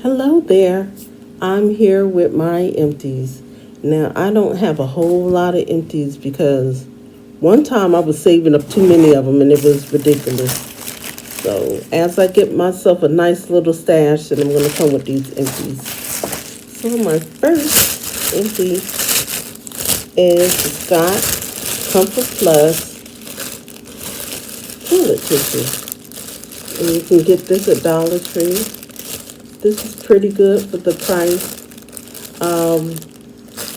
Hello there. I'm here with my empties. Now, I don't have a whole lot of empties because one time I was saving up too many of them and it was ridiculous. So, as I get myself a nice little stash, and I'm going to come with these empties. So, my first empty is the Scott Comfort Plus toilet tissue. And you can get this at Dollar Tree. This is pretty good for the price.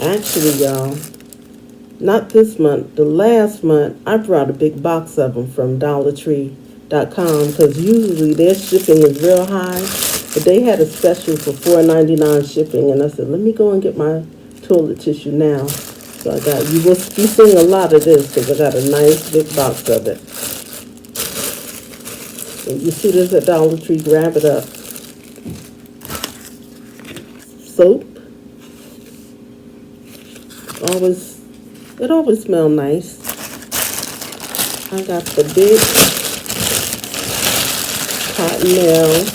Actually, y'all, not this month, the last month, I brought a big box of them from DollarTree.com because usually their shipping is real high, but they had a special for $4.99 shipping, and I said, let me go and get my toilet tissue now. So you will be seeing a lot of this because I got a nice big box of it. So you see this at Dollar Tree, grab it up. Soap. It always smells nice. I got the big Cottonelle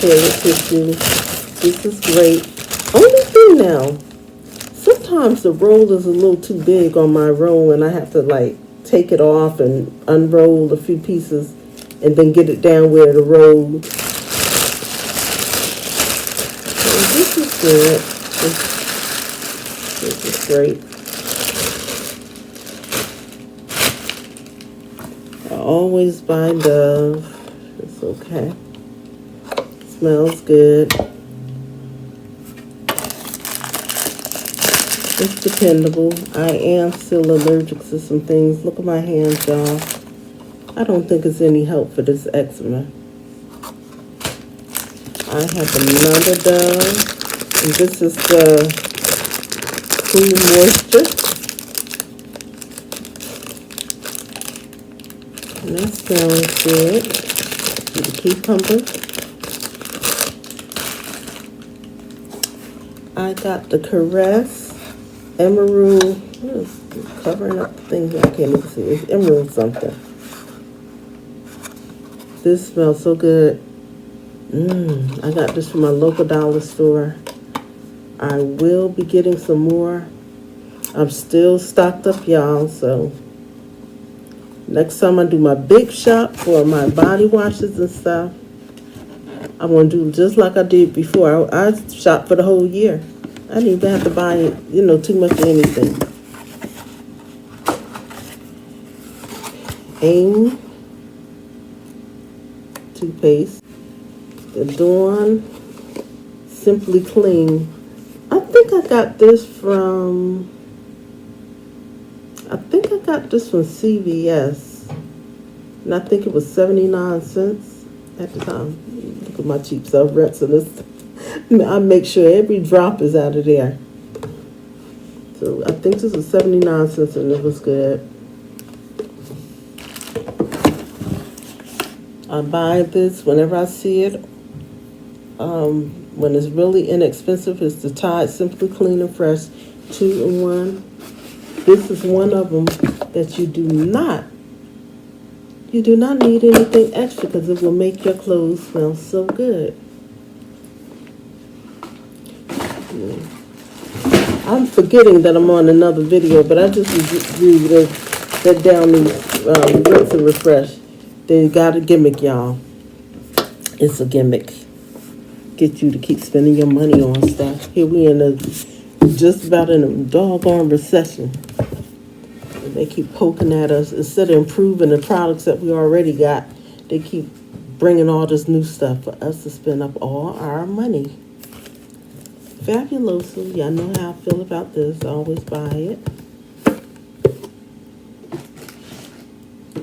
toilet tissue. This is great. Only thing now, sometimes the roll is a little too big on my roll and I have to like take it off and unroll a few pieces and then get it down where the roll. This is good. This is great. I always buy Dove. It's okay. Smells good. It's dependable. I am still allergic to some things. Look at my hands, y'all. I don't think it's any help for this eczema. I have another Dove. And this is the Cool Moisture. And that smells good. The cucumber. I got the Caress Emerald. What is covering up the thing here? I can't even see. It's Emerald something. This smells so good. I got this from my local dollar store. I will be getting some more. I'm still stocked up, y'all, so next time I do my big shop for my body washes and stuff, I'm going to do just like I did before. I shopped for the whole year. I didn't even have to buy, too much of anything. AIM toothpaste. The Dawn Simply Clean. I think I got this from CVS. And I think it was 79 cents at the time. Look at my cheap self rinsing this. I make sure every drop is out of there. So I think this was 79 cents and it was good. I buy this whenever I see it. When it's really inexpensive, it's the Tide Simply Clean and Fresh 2-in-1. This is one of them that you do not need anything extra because it will make your clothes smell so good. I'm forgetting that I'm on another video, but I just reviewed that down these rinse and refresh. They got a gimmick, y'all. It's a gimmick. Get you to keep spending your money on stuff. Here we just about in a doggone recession. And they keep poking at us. Instead of improving the products that we already got, they keep bringing all this new stuff for us to spend up all our money. Fabuloso. Y'all know how I feel about this. I always buy it.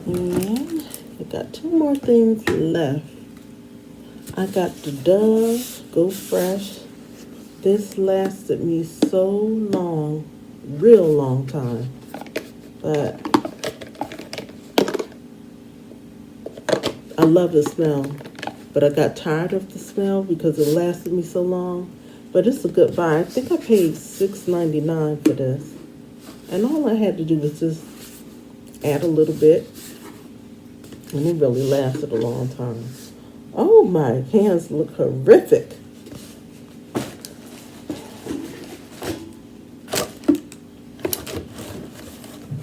And I got two more things left. I got the Dove Go Fresh. This lasted me so long, real long time. But I love the smell. But I got tired of the smell because it lasted me so long. But it's a good buy. I think I paid $6.99 for this. And all I had to do was just add a little bit. And it really lasted a long time. Oh, my hands look horrific.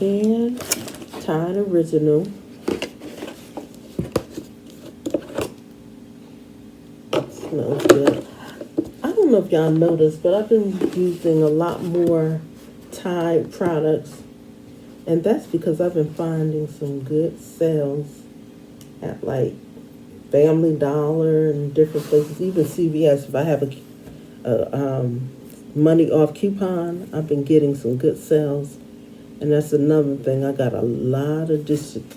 And Tide Original. Smells good. I don't know if y'all noticed, but I've been using a lot more Tide products. And that's because I've been finding some good sales at like Family Dollar and different places, even CVS. If I have a money off coupon, I've been getting some good sales. And that's another thing. I got a lot of detergent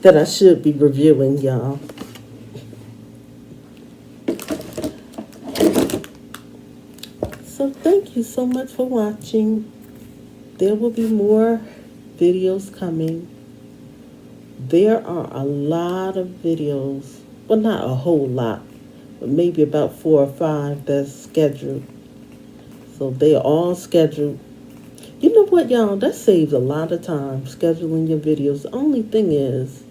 that I should be reviewing, y'all. So thank you so much for watching. There will be more videos coming. There are a lot of videos, well, not a whole lot, but maybe about 4 or 5 that's scheduled. So they're all scheduled. You know what, y'all? That saves a lot of time, scheduling your videos. The only thing is,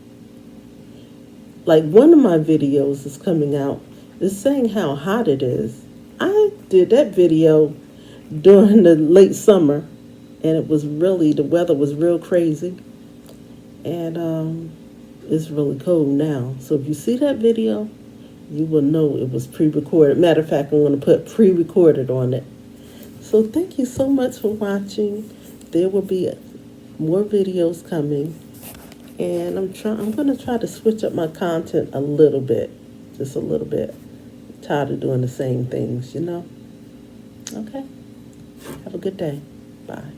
like one of my videos is coming out, is saying how hot it is. I did that video during the late summer, and it was really, the weather was real crazy. And it's really cold now. So if you see that video, you will know it was pre-recorded. Matter of fact, I'm going to put pre-recorded on it. So thank you so much for watching. There will be more videos coming. And I'm going to try to switch up my content a little bit. Just a little bit. I'm tired of doing the same things, you know? Okay. Have a good day. Bye.